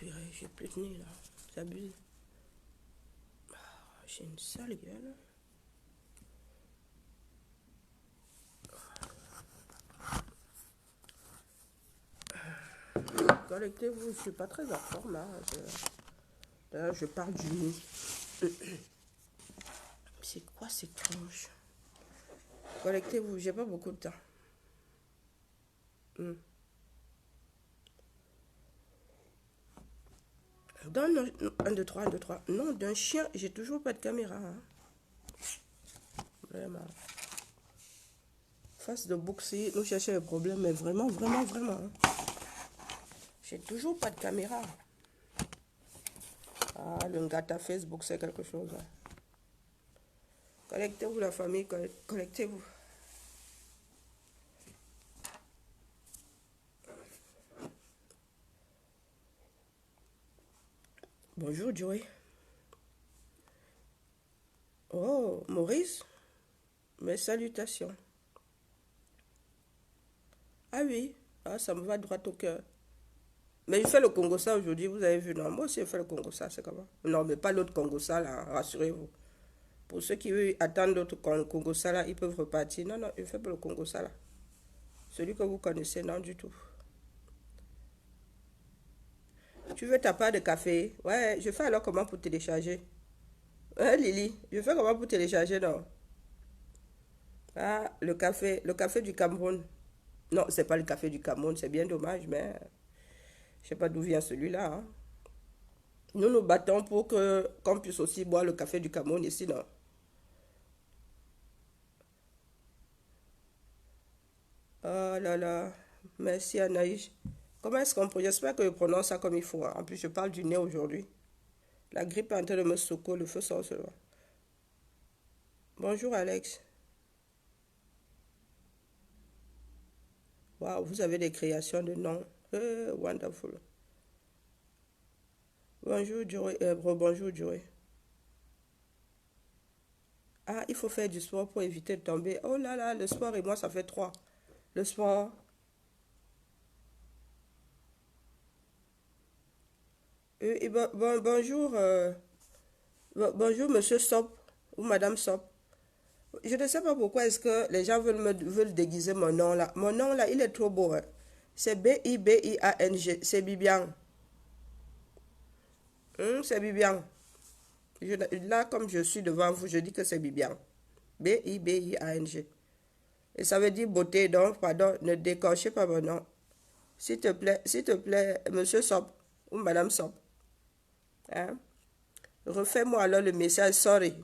purée, j'ai plus de nez là. J'abuse. J'ai une sale gueule. Connectez-vous, je ne suis pas très en forme là. Là, je parle du nez. C'est quoi ces tronches? Connectez-vous, j'ai pas beaucoup de temps. Dans 1, 2, 3, 1, 2, 3. Non, d'un chien, j'ai toujours pas de caméra. Hein. Vraiment. Face de Booksy, nous cherchons le problème, mais vraiment, vraiment, vraiment. Hein. J'ai toujours pas de caméra. Ah, le gâteau Facebook, c'est quelque chose. Hein. Connectez-vous, la famille, connectez-vous. Bonjour, Joey. Oh, Maurice, mes salutations. Ah oui, ah, ça me va droit au cœur. Mais il fait le Congo-ça aujourd'hui, vous avez vu, non? Moi aussi, je fais le Congo-ça, c'est comment? Non, mais pas l'autre Congo-ça, là, rassurez-vous. Pour ceux qui attendent l'autre Congo-ça, là, ils peuvent repartir. Non, non, il fait pas le Congo-ça, là. Celui que vous connaissez, non, du tout. Tu veux ta part de café? Ouais, je fais alors comment pour télécharger? Ouais, Lily, je fais comment pour télécharger, non? Ah, le café du Cameroun. Non, c'est pas le café du Cameroun, c'est bien dommage, mais je sais pas d'où vient celui-là. Hein. Nous nous battons pour que qu'on puisse aussi boire le café du Cameroun ici, non? Oh là là, merci Anaïs. Comment est-ce qu'on peut... J'espère que je prononce ça comme il faut. Hein. En plus, je parle du nez aujourd'hui. La grippe est en train de me secouer, le feu sort seulement. Bonjour Alex. Waouh, vous avez des créations de noms. Wonderful. Bonjour Joey. Bonjour Joey. Ah, il faut faire du sport pour éviter de tomber. Oh là là, le sport et moi, ça fait trois. Le sport. Bonjour. Bonjour, monsieur Sop ou madame Sop. Je ne sais pas pourquoi est-ce que les gens veulent déguiser mon nom là. Mon nom là, il est trop beau. Hein. C'est Bibiang. C'est Bibiang. C'est Bibiang. Là, comme je suis devant vous, je dis que c'est Bibiang. Bibiang. Et ça veut dire beauté, donc, pardon, ne décochez pas mon nom. S'il te plaît, monsieur Sop ou madame Sop. Hein? Refais-moi alors le message, sorry.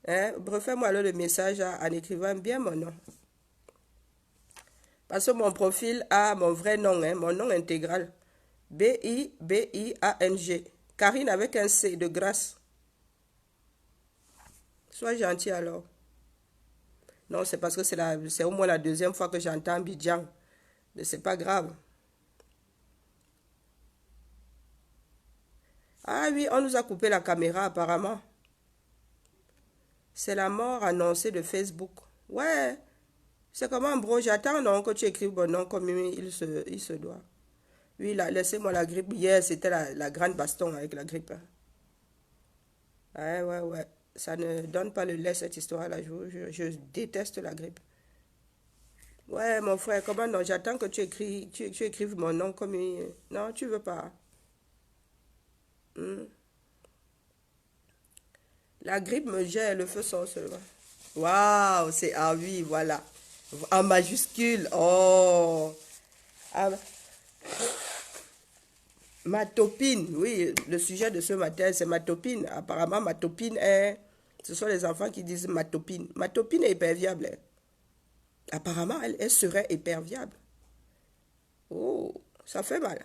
Hein? Refais-moi alors le message en écrivant bien mon nom. Parce que mon profil a mon vrai nom, hein, mon nom intégral. Bibiang. Karine avec un C de grâce. Sois gentil alors. Non, c'est parce que c'est au moins la deuxième fois que j'entends Bidjan. Mais c'est pas grave. Ah oui, on nous a coupé la caméra apparemment. C'est la mort annoncée de Facebook. Ouais, c'est comment, bro? J'attends non, que tu écrives mon nom comme il se doit. Oui, laissez-moi la grippe. Hier, c'était la grande baston avec la grippe. Hein. Ouais, ouais, ouais. Ça ne donne pas le lait, cette histoire-là. Je déteste la grippe. Ouais, mon frère, comment non? J'attends que tu écrives mon nom comme il... Non, tu veux pas. Hmm. La grippe me gère, le feu sort seulement. Waouh, c'est... Ah oui, voilà. En majuscule. Oh. Ah, ma topine, oui, le sujet de ce matin, c'est ma topine. Apparemment, ma topine est... Ce sont les enfants qui disent ma topine. Ma topine est hyperviable. Hein. Apparemment, elle serait hyperviable. Oh, ça fait mal.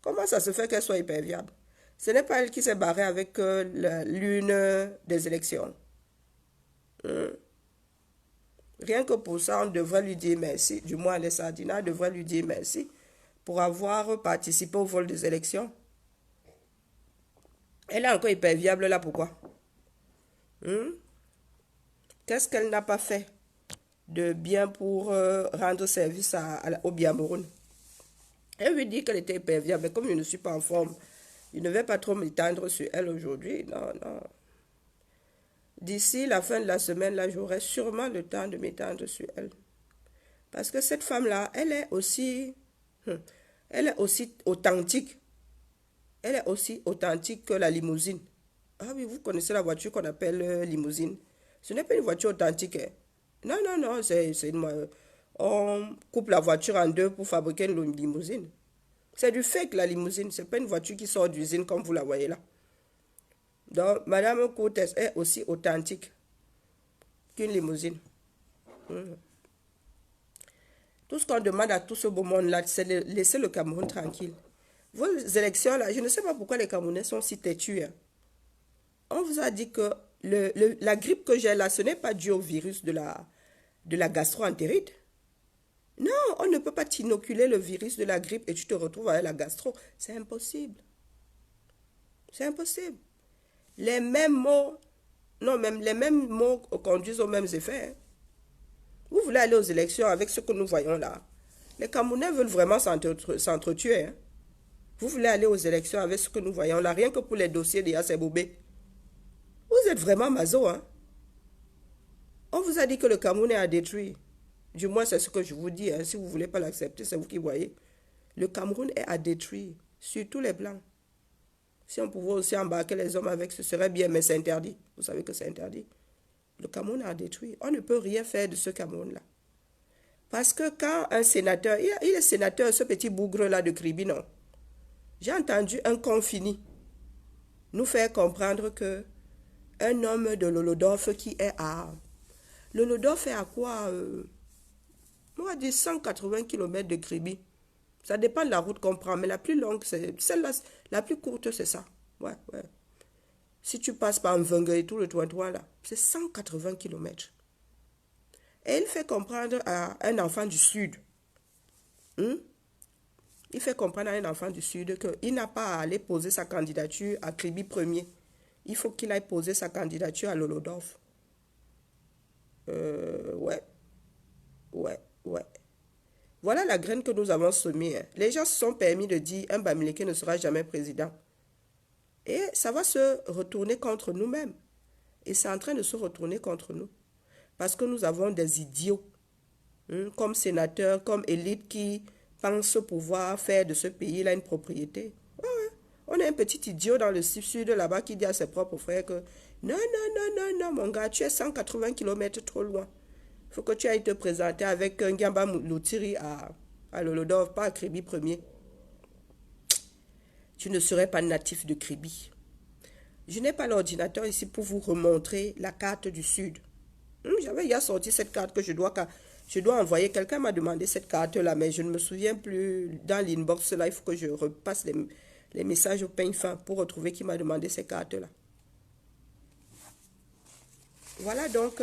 Comment ça se fait qu'elle soit hyperviable? Ce n'est pas elle qui s'est barrée avec l'une des élections. Hein? Rien que pour ça, on devrait lui dire merci. Du moins, les Sardinats devraient lui dire merci pour avoir participé au vol des élections. Elle est encore hyperviable là, pourquoi? Hein? Qu'est-ce qu'elle n'a pas fait de bien pour rendre service au Biamoun? Elle lui dit qu'elle était pervers, mais comme je ne suis pas en forme, je ne vais pas trop m'étendre sur elle aujourd'hui. Non, non. D'ici la fin de la semaine, là, j'aurai sûrement le temps de m'étendre sur elle. Parce que cette femme-là, elle est aussi authentique. Elle est aussi authentique que la limousine. Ah oui, vous connaissez la voiture qu'on appelle limousine. Ce n'est pas une voiture authentique, hein. Non, non, non, on coupe la voiture en deux pour fabriquer une limousine. C'est du fake, la limousine. Ce n'est pas une voiture qui sort d'usine comme vous la voyez là. Donc, Madame Courtes est aussi authentique qu'une limousine. Tout ce qu'on demande à tout ce beau monde-là, c'est de laisser le Cameroun tranquille. Vos élections-là, je ne sais pas pourquoi les Camerounais sont si têtus, hein. On vous a dit que la grippe que j'ai là, ce n'est pas dû au virus de la gastro-entérite. Non, on ne peut pas t'inoculer le virus de la grippe et tu te retrouves avec la gastro. C'est impossible. C'est impossible. Les mêmes mots, non, même les mêmes mots conduisent aux mêmes effets, hein. Vous voulez aller aux élections avec ce que nous voyons là. Les Camerounais veulent vraiment s'entretuer, hein. Vous voulez aller aux élections avec ce que nous voyons là, rien que pour les dossiers d'Ia Bobé. Vous êtes vraiment maso, hein. On vous a dit que le Cameroun est à détruire. Du moins, c'est ce que je vous dis, hein. Si vous ne voulez pas l'accepter, c'est vous qui voyez. Le Cameroun est à détruire, sur tous les plans. Si on pouvait aussi embarquer les hommes avec, ce serait bien, mais c'est interdit. Vous savez que c'est interdit. Le Cameroun est à détruire. On ne peut rien faire de ce Cameroun-là. Parce que quand un sénateur, il est sénateur, ce petit bougre-là de Kribi, non. J'ai entendu un confini nous faire comprendre que un homme de Lolodorf qui est à... Lolodorf est à quoi on va dire 180 km de Kribi. Ça dépend de la route qu'on prend, mais la plus longue, c'est celle-là, la plus courte, c'est ça. Ouais, ouais. Si tu passes par Mvengue et tout le toit là, c'est 180 km. Et il fait comprendre à un enfant du Sud, il fait comprendre à un enfant du Sud qu'il n'a pas à aller poser sa candidature à Kribi premier. Il faut qu'il aille poser sa candidature à Lolodorf. Ouais, ouais, ouais. Voilà la graine que nous avons semée, hein. Les gens se sont permis de dire un Bamileke ne sera jamais président. Et ça va se retourner contre nous-mêmes. Et c'est en train de se retourner contre nous. Parce que nous avons des idiots, comme sénateurs, comme élites qui pensent pouvoir faire de ce pays-là une propriété. Ouais, ouais. On a un petit idiot dans le sud là-bas qui dit à ses propres frères que non, non, non, non, non, mon gars, tu es 180 km trop loin. Il faut que tu ailles te présenter avec un Gamba Loutiri à Lolodorf, pas à Kribi premier. Tu ne serais pas natif de Kribi. Je n'ai pas l'ordinateur ici pour vous remontrer la carte du Sud. J'avais hier sorti cette carte que je dois envoyer. Quelqu'un m'a demandé cette carte-là, mais je ne me souviens plus. Dans l'inbox, là, il faut que je repasse les messages au peigne fin pour retrouver qui m'a demandé ces cartes-là. Voilà donc,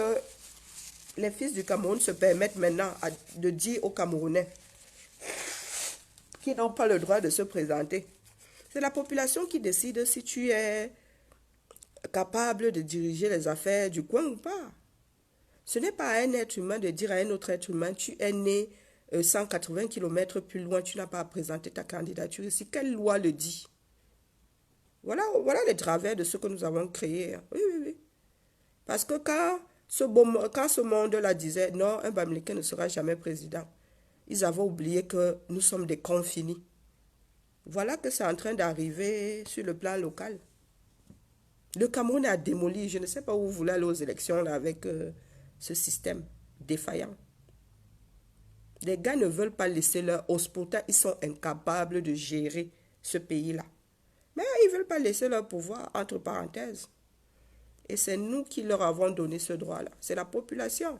les fils du Cameroun se permettent maintenant de dire aux Camerounais qui n'ont pas le droit de se présenter. C'est la population qui décide si tu es capable de diriger les affaires du coin ou pas. Ce n'est pas à un être humain de dire à un autre être humain, tu es né 180 km plus loin, tu n'as pas à présenter ta candidature ici. Quelle loi le dit? Voilà, voilà les travers de ce que nous avons créé. Oui, oui, oui. Parce que quand ce monde-là disait, non, un Bamileke ne sera jamais président, ils avaient oublié que nous sommes des confinis. Voilà que c'est en train d'arriver sur le plan local. Le Cameroun a démoli. Je ne sais pas où vous voulez aller aux élections là, avec ce système défaillant. Les gars ne veulent pas laisser leur os. Pourtant, ils sont incapables de gérer ce pays-là. Mais ils ne veulent pas laisser leur pouvoir, entre parenthèses. Et c'est nous qui leur avons donné ce droit-là. C'est la population.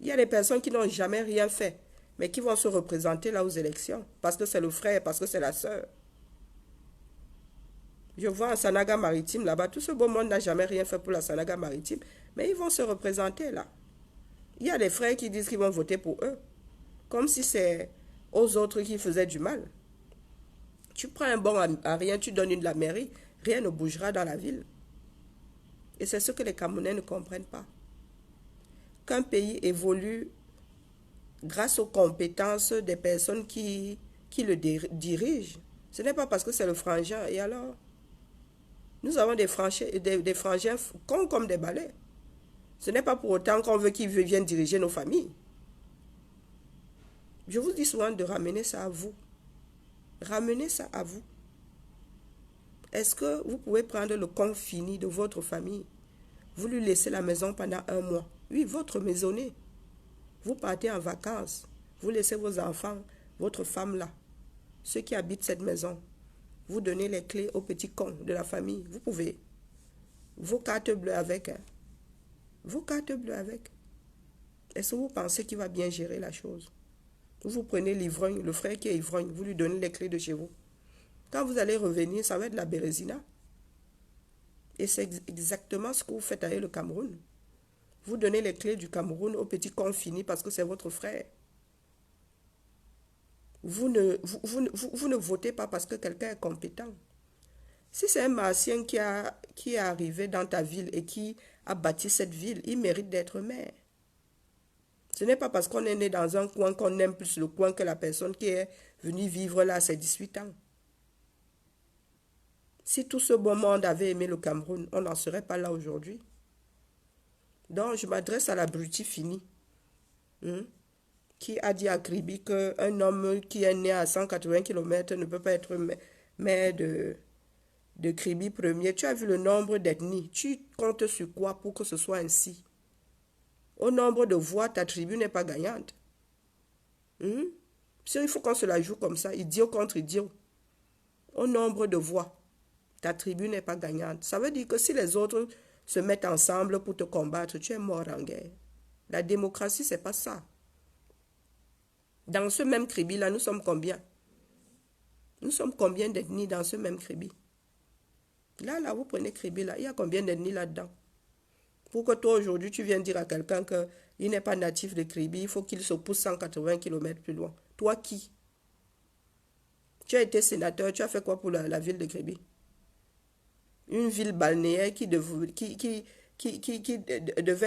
Il y a des personnes qui n'ont jamais rien fait, mais qui vont se représenter là aux élections. Parce que c'est le frère, parce que c'est la sœur. Je vois en Sanaga Maritime, là-bas, tout ce beau monde n'a jamais rien fait pour la Sanaga Maritime, mais ils vont se représenter là. Il y a des frères qui disent qu'ils vont voter pour eux, comme si c'est aux autres qui faisaient du mal. Tu prends un bon à rien, tu donnes une de la mairie, rien ne bougera dans la ville. Et c'est ce que les Camerounais ne comprennent pas. Qu'un pays évolue grâce aux compétences des personnes qui qui le dirige. Ce n'est pas parce que c'est le frangin. Et alors, nous avons des frangins cons comme des balais. Ce n'est pas pour autant qu'on veut qu'ils viennent diriger nos familles. Je vous dis souvent de ramener ça à vous. Ramenez ça à vous. Est-ce que vous pouvez prendre le compte fini de votre famille? Vous lui laissez la maison pendant 1 mois. Oui, votre maisonnée. Vous partez en vacances. Vous laissez vos enfants, votre femme là. Ceux qui habitent cette maison. Vous donnez les clés aux petits cons de la famille. Vous pouvez. Vos cartes bleues avec. Hein. Vos cartes bleues avec. Est-ce que vous pensez qu'il va bien gérer la chose? Vous prenez l'ivrogne, le frère qui est ivrogne, vous lui donnez les clés de chez vous. Quand vous allez revenir, ça va être la bérésina. Et c'est exactement ce que vous faites avec le Cameroun. Vous donnez les clés du Cameroun au petit con fini parce que c'est votre frère. Vous ne votez pas parce que quelqu'un est compétent. Si c'est un martien qui est arrivé dans ta ville et qui a bâti cette ville, il mérite d'être maire. Ce n'est pas parce qu'on est né dans un coin qu'on aime plus le coin que la personne qui est venue vivre là à ses 18 ans. Si tout ce bon monde avait aimé le Cameroun, on n'en serait pas là aujourd'hui. Donc, je m'adresse à l'abruti fini, qui a dit à Kribi qu'un homme qui est né à 180 km ne peut pas être maire de Kribi premier. Tu as vu le nombre d'ethnies. Tu comptes sur quoi pour que ce soit ainsi? Au nombre de voix, ta tribu n'est pas gagnante. Il faut qu'on se la joue comme ça, idiot contre idiot. Au nombre de voix, ta tribu n'est pas gagnante. Ça veut dire que si les autres se mettent ensemble pour te combattre, tu es mort en guerre. La démocratie, c'est pas ça. Dans ce même Kribi-là, nous sommes combien? Nous sommes combien d'ethnies dans ce même Kribi? Là, vous prenez Kribi-là, il y a combien d'ethnies là-dedans? Pour que toi, aujourd'hui, tu viennes dire à quelqu'un qu'il n'est pas natif de Kribi, il faut qu'il se pousse 180 km plus loin. Toi qui? Tu as été sénateur, tu as fait quoi pour la ville de Kribi? Une ville balnéaire qui devait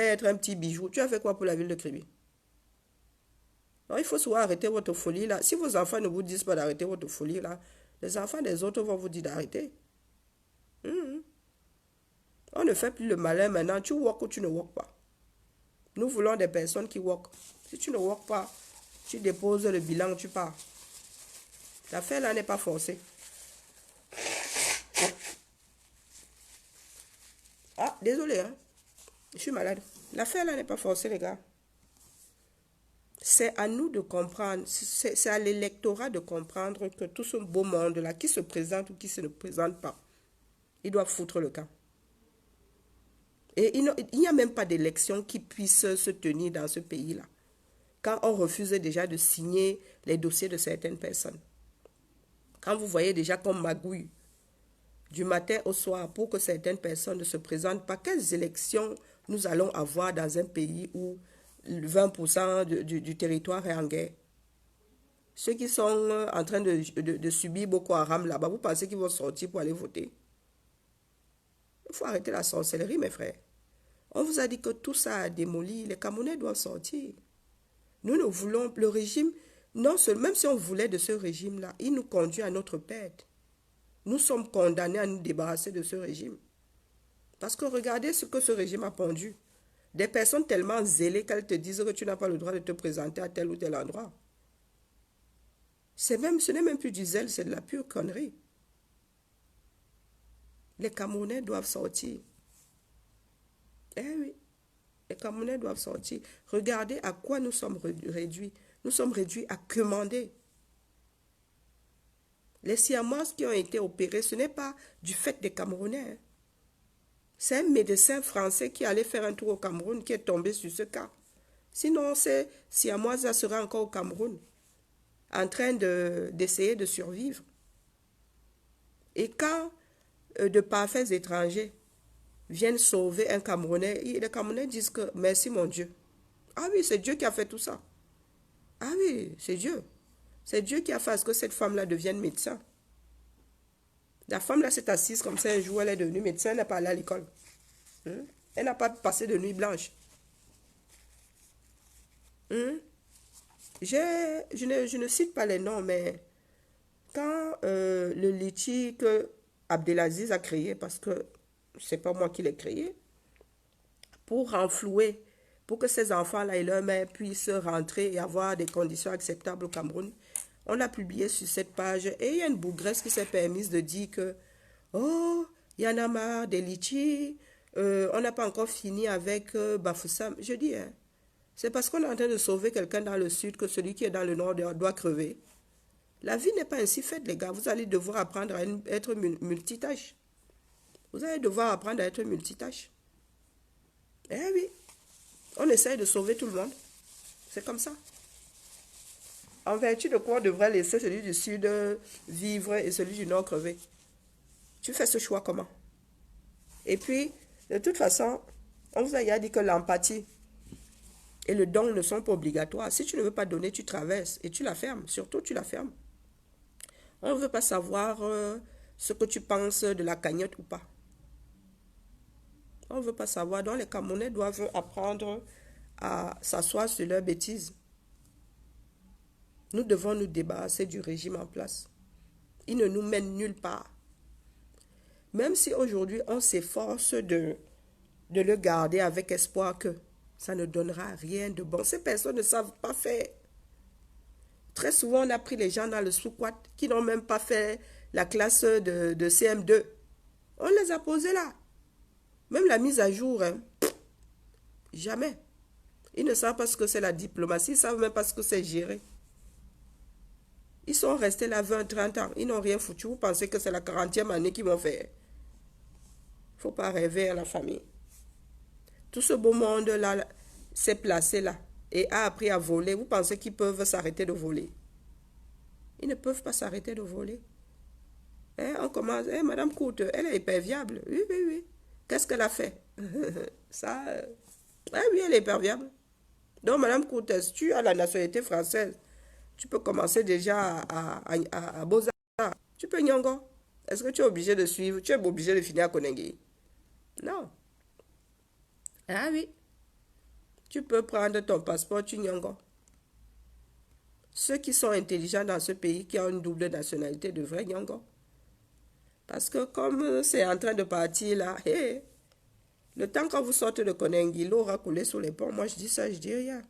être un petit bijou. Tu as fait quoi pour la ville de Kribi? Alors, il faut soit arrêter votre folie là. Si vos enfants ne vous disent pas d'arrêter votre folie là, les enfants des autres vont vous dire d'arrêter. On ne fait plus le malin maintenant. Tu walk ou tu ne walk pas. Nous voulons des personnes qui walk. Si tu ne walk pas, tu déposes le bilan, tu pars. L'affaire là n'est pas forcée. Ah, désolé, hein. Je suis malade. L'affaire là n'est pas forcée, les gars. C'est à nous de comprendre, c'est à l'électorat de comprendre que tout ce beau monde-là, qui se présente ou qui ne se présente pas, il doit foutre le camp. Et il n'y a même pas d'élection qui puisse se tenir dans ce pays-là, quand on refuse déjà de signer les dossiers de certaines personnes. Quand vous voyez déjà qu'on magouille du matin au soir pour que certaines personnes ne se présentent pas, quelles élections nous allons avoir dans un pays où 20% du territoire est en guerre? Ceux qui sont en train de subir Boko Haram là-bas, vous pensez qu'ils vont sortir pour aller voter? Il faut arrêter la sorcellerie, mes frères. On vous a dit que tout ça a démoli, les Camerounais doivent sortir. Nous ne voulons, le régime, non seulement, même si on voulait de ce régime-là, il nous conduit à notre perte. Nous sommes condamnés à nous débarrasser de ce régime. Parce que regardez ce que ce régime a pondu. Des personnes tellement zélées qu'elles te disent que tu n'as pas le droit de te présenter à tel ou tel endroit. Ce n'est même plus du zèle, c'est de la pure connerie. Les Camerounais doivent sortir. Eh oui, les Camerounais doivent sortir. Regardez à quoi nous sommes réduits. Nous sommes réduits à commander. Les Siamoises qui ont été opérées, ce n'est pas du fait des Camerounais. C'est un médecin français qui allait faire un tour au Cameroun qui est tombé sur ce cas. Sinon, ces Siamoises seraient encore au Cameroun, en train d'essayer de survivre. Et quand de parfaits étrangers viennent sauver un Camerounais, les Camerounais disent que merci mon Dieu. Ah oui, c'est Dieu qui a fait tout ça. Ah oui, c'est Dieu. C'est Dieu qui a fait à ce que cette femme-là devienne médecin. La femme-là s'est assise comme ça un jour, elle est devenue médecin, elle n'est pas allée à l'école. Elle n'a pas passé de nuit blanche. Je ne cite pas les noms, mais le litchi que Abdelaziz a créé, parce que c'est pas moi qui l'ai créé, pour renflouer, pour que ces enfants-là et leurs mères puissent rentrer et avoir des conditions acceptables au Cameroun. On l'a publié sur cette page et il y a une bougresse qui s'est permise de dire que oh, il y en a marre des litchis, on n'a pas encore fini avec Bafoussam. Je dis, hein, c'est parce qu'on est en train de sauver quelqu'un dans le sud que celui qui est dans le nord doit crever. La vie n'est pas ainsi faite, les gars. Vous allez devoir apprendre à être multitâche. Vous allez devoir apprendre à être multitâche. Eh oui, on essaye de sauver tout le monde. C'est comme ça. En vertu de quoi on devrait laisser celui du sud vivre et celui du nord crever? Tu fais ce choix comment? Et puis, de toute façon, on vous a dit que l'empathie et le don ne sont pas obligatoires. Si tu ne veux pas donner, tu traverses et tu la fermes. Surtout, tu la fermes. On ne veut pas savoir ce que tu penses de la cagnotte ou pas. On ne veut pas savoir. Donc, les Camerounais doivent apprendre à s'asseoir sur leurs bêtises. Nous devons nous débarrasser du régime en place. Il ne nous mène nulle part. Même si aujourd'hui, on s'efforce de le garder avec espoir que ça ne donnera rien de bon. Ces personnes ne savent pas faire. Très souvent, on a pris les gens dans le sous-quat qui n'ont même pas fait la classe de CM2. On les a posés là. Même la mise à jour, hein, jamais. Ils ne savent pas ce que c'est la diplomatie, ils ne savent même pas ce que c'est gérer. Ils sont restés là 20, 30 ans, ils n'ont rien foutu. Vous pensez que c'est la 40e année qu'ils vont faire? Il ne faut pas rêver à la famille. Tout ce beau monde-là s'est placé là et a appris à voler. Vous pensez qu'ils peuvent s'arrêter de voler? Ils ne peuvent pas s'arrêter de voler. On commence, Madame Coute, elle est hyper viable. Oui, oui, oui. Qu'est-ce qu'elle a fait? Ça, oui, elle est hyper viable. Donc, Madame Coute, si tu as la nationalité française, tu peux commencer déjà à Beaux-Arts. Tu peux Nyongo. Est-ce que tu es obligé de suivre? Tu es obligé de finir à Konengi? Non. Ah oui. Tu peux prendre ton passeport, tu Nyongo. Ceux qui sont intelligents dans ce pays, qui ont une double nationalité, devraient Nyongo. Parce que comme c'est en train de partir là, le temps quand vous sortez de Konengi, l'eau aura coulé sous les ponts. Moi, je dis ça, je dis rien.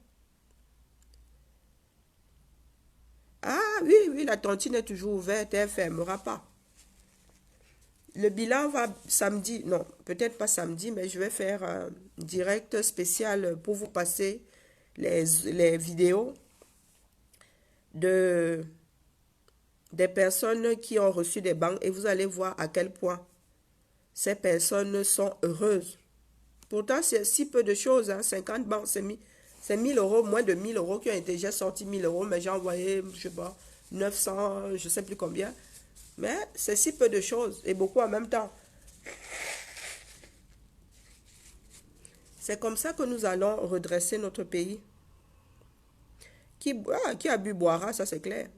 Ah oui, oui, la tontine est toujours ouverte, elle ne fermera pas. Le bilan va samedi, non, peut-être pas samedi, mais je vais faire un direct spécial pour vous passer les vidéos des personnes qui ont reçu des banques et vous allez voir à quel point ces personnes sont heureuses. Pourtant, c'est si peu de choses, hein, 50 banques, c'est 1000 euros, moins de 1000 euros qui ont été déjà sortis 1000 euros, mais j'ai envoyé, je sais pas, 900, je sais plus combien. Mais c'est si peu de choses et beaucoup en même temps. C'est comme ça que nous allons redresser notre pays. Qui a bu boira, ça c'est clair.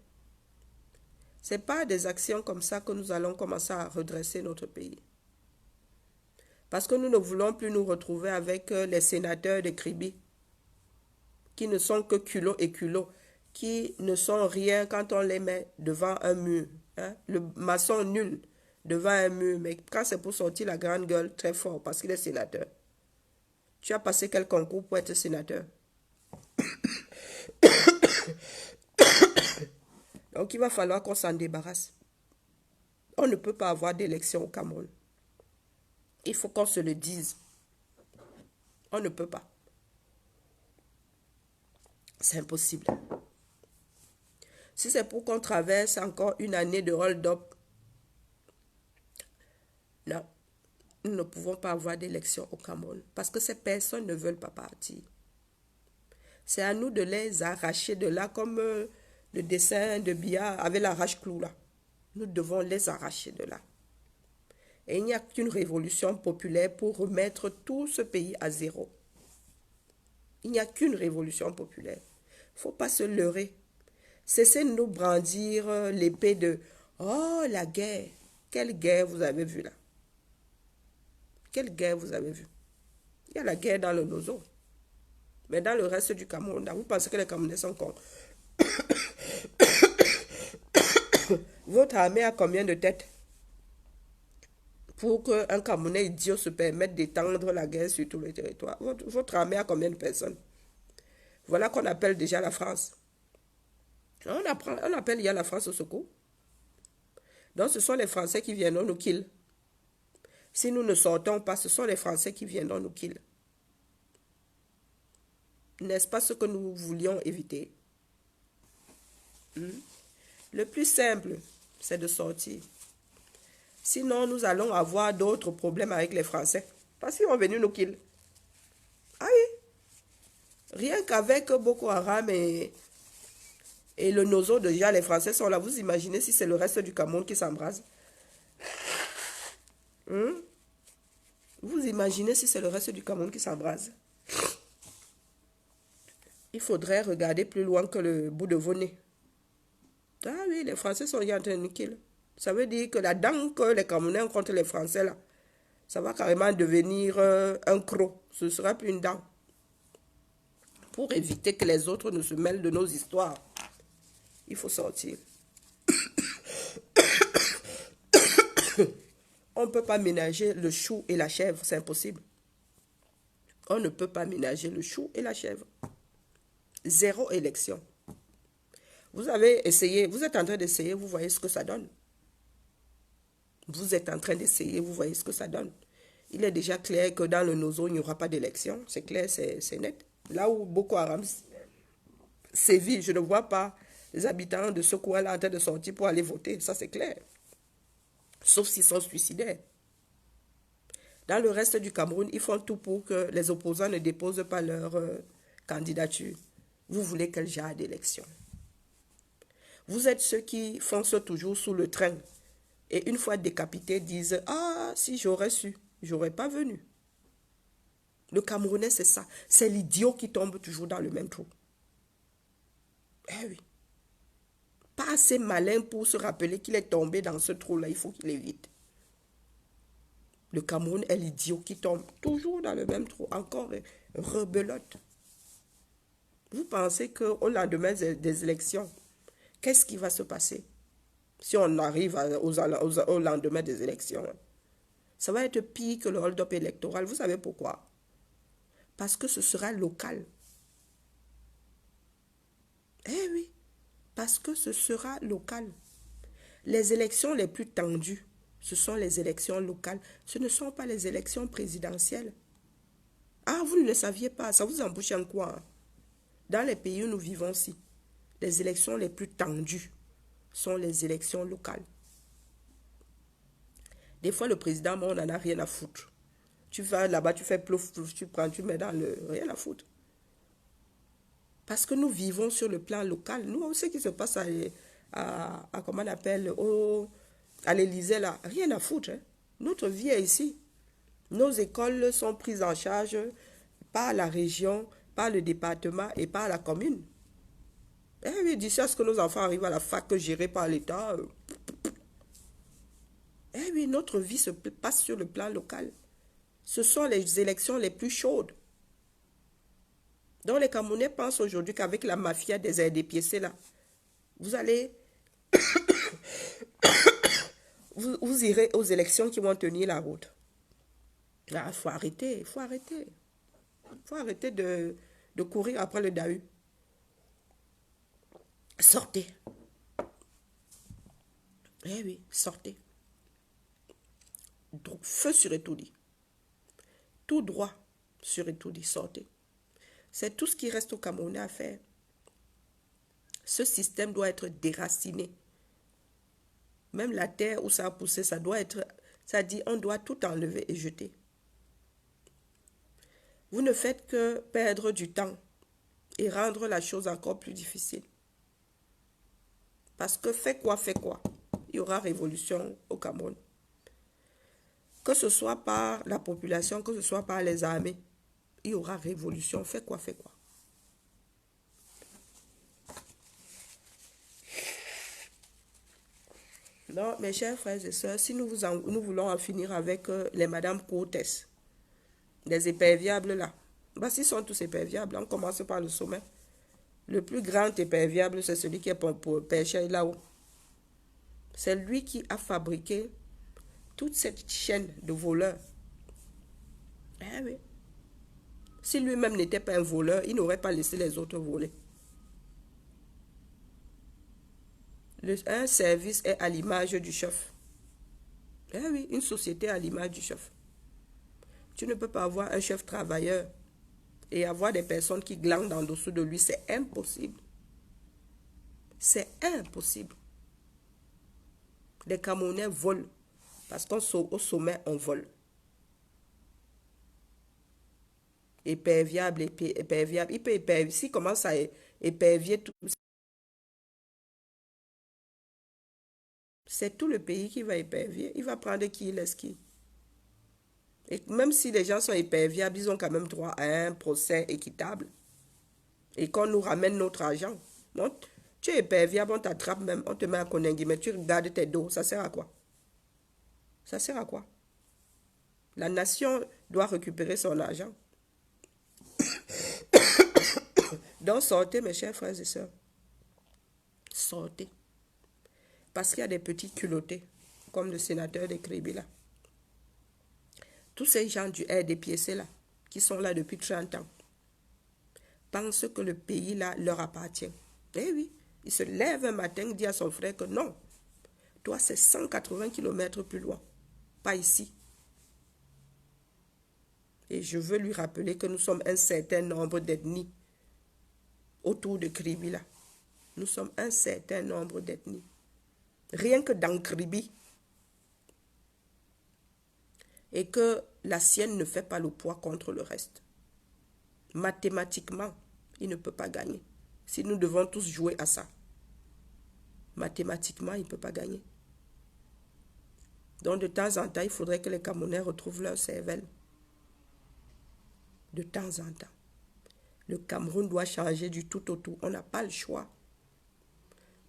Ce n'est pas des actions comme ça que nous allons commencer à redresser notre pays. Parce que nous ne voulons plus nous retrouver avec les sénateurs de Kribi, qui ne sont que culot et culot, qui ne sont rien quand on les met devant un mur. Hein? Le maçon nul devant un mur, mais quand c'est pour sortir la grande gueule, très fort, parce qu'il est sénateur. Tu as passé quel concours pour être sénateur? Donc il va falloir qu'on s'en débarrasse. On ne peut pas avoir d'élection au Cameroun. Il faut qu'on se le dise. On ne peut pas. C'est impossible. Si c'est pour qu'on traverse encore une année de hold-up, non, nous ne pouvons pas avoir d'élection au Cameroun parce que ces personnes ne veulent pas partir. C'est à nous de les arracher de là comme le dessin de Biya avec l'arrache-clou là. Nous devons les arracher de là. Et il n'y a qu'une révolution populaire pour remettre tout ce pays à zéro. Il n'y a qu'une révolution populaire. Il ne faut pas se leurrer. Cessez de nous brandir l'épée de « Oh, la guerre !» Quelle guerre vous avez vue là? Quelle guerre vous avez vue? Il y a la guerre dans le Nozo. Mais dans le reste du Cameroun, vous pensez que les Camerounais sont cons? Votre armée a combien de têtes pour qu'un Camerounais idiot se permette d'étendre la guerre sur tout le territoire? Votre armée a combien de personnes? Voilà qu'on appelle déjà la France. On appelle il y a la France au secours. Donc ce sont les Français qui viendront nous kill. Si nous ne sortons pas, ce sont les Français qui viendront nous kill. N'est-ce pas ce que nous voulions éviter? Le plus simple, c'est de sortir. Sinon, nous allons avoir d'autres problèmes avec les Français. Parce qu'ils vont venir nous kill. Ah oui. Rien qu'avec Boko Haram et le Nozo, déjà, les Français sont là. Vous imaginez si c'est le reste du Cameroun qui s'embrase? Vous imaginez si c'est le reste du Cameroun qui s'embrase? Il faudrait regarder plus loin que le bout de vos nez. Ah oui, les Français sont en train de nous kill. Ça veut dire que la dent que les Camerounais ont contre les Français, là, ça va carrément devenir un croc. Ce ne sera plus une dent. Pour éviter que les autres ne se mêlent de nos histoires, il faut sortir. On ne peut pas ménager le chou et la chèvre, c'est impossible. On ne peut pas ménager le chou et la chèvre. 0 élection. Vous avez essayé, vous êtes en train d'essayer, vous voyez ce que ça donne. Vous êtes en train d'essayer, vous voyez ce que ça donne. Il est déjà clair que dans le Nozo, il n'y aura pas d'élection. C'est clair, c'est net. Là où Boko Haram sévit, je ne vois pas les habitants de ce coin-là en train de sortir pour aller voter. Ça, c'est clair. Sauf s'ils sont suicidaires. Dans le reste du Cameroun, ils font tout pour que les opposants ne déposent pas leur candidature. Vous voulez quel genre d'élection? Vous êtes ceux qui foncent toujours sous le train. Et une fois décapités, disent « Ah, si j'aurais su, j'aurais pas venu. » Le Camerounais, c'est ça. C'est l'idiot qui tombe toujours dans le même trou. Eh oui. Pas assez malin pour se rappeler qu'il est tombé dans ce trou-là. Il faut qu'il évite. Le Cameroun est l'idiot qui tombe toujours dans le même trou. Encore rebelote. Vous pensez qu'au lendemain des élections, qu'est-ce qui va se passer si on arrive au lendemain des élections? Ça va être pire que le hold-up électoral. Vous savez pourquoi? Parce que ce sera local. Eh oui, parce que ce sera local. Les élections les plus tendues, ce sont les élections locales. Ce ne sont pas les élections présidentielles. Ah, vous ne le saviez pas, ça vous embouche en quoi? Dans les pays où nous vivons ici, les élections les plus tendues sont les élections locales. Des fois, le président, on n'en a rien à foutre. Tu vas là-bas, tu fais plouf, plouf, tu prends, tu mets dans le... Rien à foutre. Parce que nous vivons sur le plan local. Nous, on sait ce qui se passe comment on appelle, à l'Élysée, là. Rien à foutre. Hein. Notre vie est ici. Nos écoles sont prises en charge par la région, par le département et par la commune. Eh oui, d'ici à ce que nos enfants arrivent à la fac gérée par l'État. Eh oui, notre vie se passe sur le plan local. Ce sont les élections les plus chaudes. Donc les Camerounais pensent aujourd'hui qu'avec la mafia des RDPC là, vous allez, vous irez aux élections qui vont tenir la route. Là, il faut arrêter, il faut arrêter. Il faut arrêter de courir après le Dahu. Sortez. Eh oui, sortez. Donc, feu sur Etoudi. Tout droit sur Etoudi, sortez. C'est tout ce qui reste au Camerounais à faire. Ce système doit être déraciné. Même la terre où ça a poussé, ça doit être... Ça dit, on doit tout enlever et jeter. Vous ne faites que perdre du temps et rendre la chose encore plus difficile. Parce que fait quoi, il y aura révolution au Cameroun. Que ce soit par la population, que ce soit par les armées, il y aura révolution. Fait quoi. Non, mes chers frères et sœurs, si nous voulons en finir avec les Madame Cortès, les éperviables là, s'ils sont tous éperviables, on commence par le sommet. Le plus grand éperviable, c'est celui qui est pour perché là-haut. C'est lui qui a fabriqué toute cette chaîne de voleurs. Eh oui. Si lui-même n'était pas un voleur, il n'aurait pas laissé les autres voler. Un service est à l'image du chef. Eh oui, une société à l'image du chef. Tu ne peux pas avoir un chef travailleur et avoir des personnes qui glandent en dessous de lui. C'est impossible. C'est impossible. Les Camerounais volent parce qu'au sommet, on vole. Éperviable, éperviable. Il peut épervier. S'il commence à épervier tout, c'est tout le pays qui va épervier. Il va prendre qui il laisse qui. Et même si les gens sont éperviables, ils ont quand même droit à un procès équitable. Et qu'on nous ramène notre argent. Non, tu es éperviable, on t'attrape même, on te met à Koningui, mais tu gardes tes dos. Ça sert à quoi? Ça sert à quoi? La nation doit récupérer son argent. Donc sortez, mes chers frères et sœurs. Sortez. Parce qu'il y a des petits culottés, comme le sénateur de Kribi là. Tous ces gens du RDPC là, qui sont là depuis 30 ans, pensent que le pays là leur appartient. Eh oui, il se lève un matin, dit à son frère que non, toi c'est 180 km plus loin, pas ici. Et je veux lui rappeler que nous sommes un certain nombre d'ethnies autour de Kribi là. Nous sommes un certain nombre d'ethnies. Rien que dans Kribi. Et que la sienne ne fait pas le poids contre le reste. Mathématiquement, il ne peut pas gagner. Si nous devons tous jouer à ça. Mathématiquement, il ne peut pas gagner. Donc de temps en temps, il faudrait que les Camerounais retrouvent leur cervelle. De temps en temps. Le Cameroun doit changer du tout au tout. On n'a pas le choix.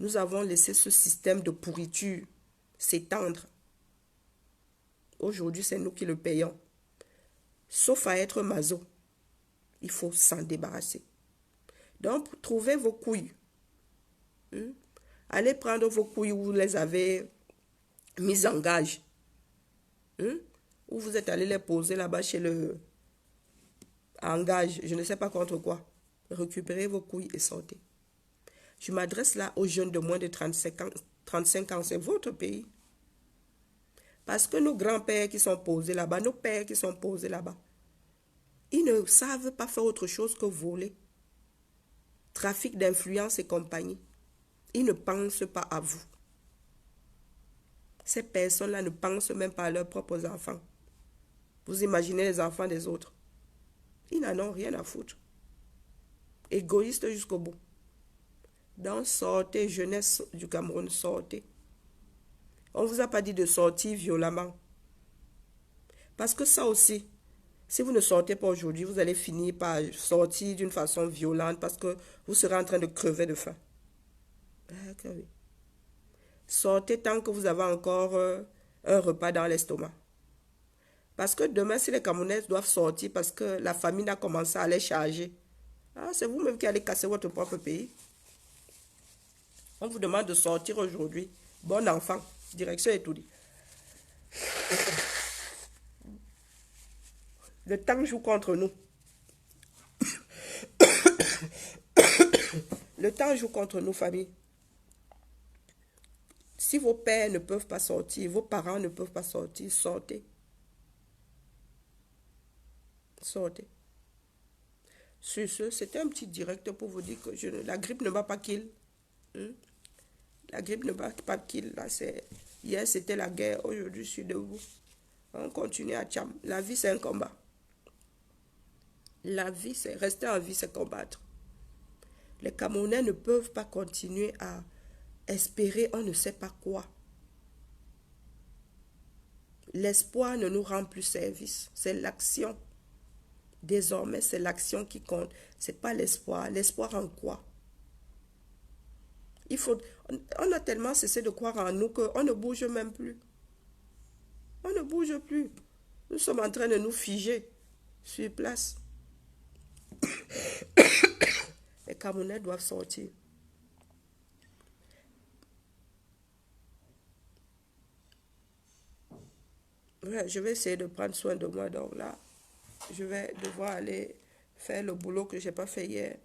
Nous avons laissé ce système de pourriture s'étendre. Aujourd'hui, c'est nous qui le payons. Sauf à être maso. Il faut s'en débarrasser. Donc, trouvez vos couilles. Allez prendre vos couilles où vous les avez mises en gage. Où vous êtes allé les poser là-bas chez le... en gage, je ne sais pas contre quoi. Récupérez vos couilles et sortez. Je m'adresse là aux jeunes de moins de 35 ans. C'est votre pays. Parce que nos grands-pères qui sont posés là-bas, nos pères qui sont posés là-bas, ils ne savent pas faire autre chose que voler. Trafic d'influence et compagnie. Ils ne pensent pas à vous. Ces personnes-là ne pensent même pas à leurs propres enfants. Vous imaginez les enfants des autres. Ils n'en ont rien à foutre. Égoïstes jusqu'au bout. Donc sortez, jeunesse du Cameroun, sortez. On ne vous a pas dit de sortir violemment. Parce que ça aussi, si vous ne sortez pas aujourd'hui, vous allez finir par sortir d'une façon violente parce que vous serez en train de crever de faim. Oui. Sortez tant que vous avez encore un repas dans l'estomac. Parce que demain, si les Camerounais doivent sortir parce que la famine a commencé à les charger, c'est vous-même qui allez casser votre propre pays. On vous demande de sortir aujourd'hui. Bon enfant, direction et tout dit. Le temps joue contre nous. Le temps joue contre nous, famille. Si vos pères ne peuvent pas sortir, vos parents ne peuvent pas sortir, sortez. Sortez. Sur ce, c'était un petit direct pour vous dire que la grippe ne va pas kill. La grippe ne va pas kill. Là, hier, c'était la guerre. Aujourd'hui, je suis debout. On continue à tcham. La vie, c'est un combat. La vie, c'est rester en vie, c'est combattre. Les Camerounais ne peuvent pas continuer à espérer on ne sait pas quoi. L'espoir ne nous rend plus service. C'est l'action. Désormais, c'est l'action qui compte. Ce n'est pas l'espoir. L'espoir en quoi? On a tellement cessé de croire en nous qu'on ne bouge même plus. On ne bouge plus. Nous sommes en train de nous figer sur place. Les Camerounais doivent sortir. Ouais, je vais essayer de prendre soin de moi. Donc là, je vais devoir aller faire le boulot que je n'ai pas fait hier.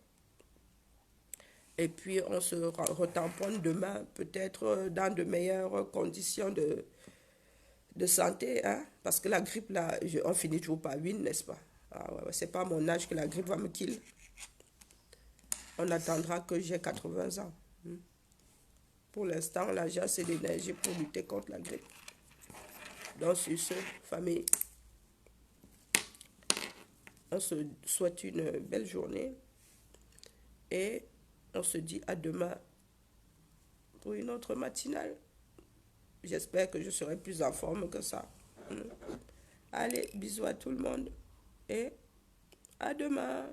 Et puis, on se retamponne demain, peut-être dans de meilleures conditions de santé. Hein? Parce que la grippe, là, on finit toujours par win, n'est-ce pas? Ah ouais, c'est pas à mon âge que la grippe va me kill. On attendra que j'ai 80 ans. Pour l'instant, là, j'ai assez d'énergie pour lutter contre la grippe. Donc, sur ce, famille, on se souhaite une belle journée et on se dit à demain pour une autre matinale. J'espère que je serai plus en forme que ça. Allez, bisous à tout le monde et à demain.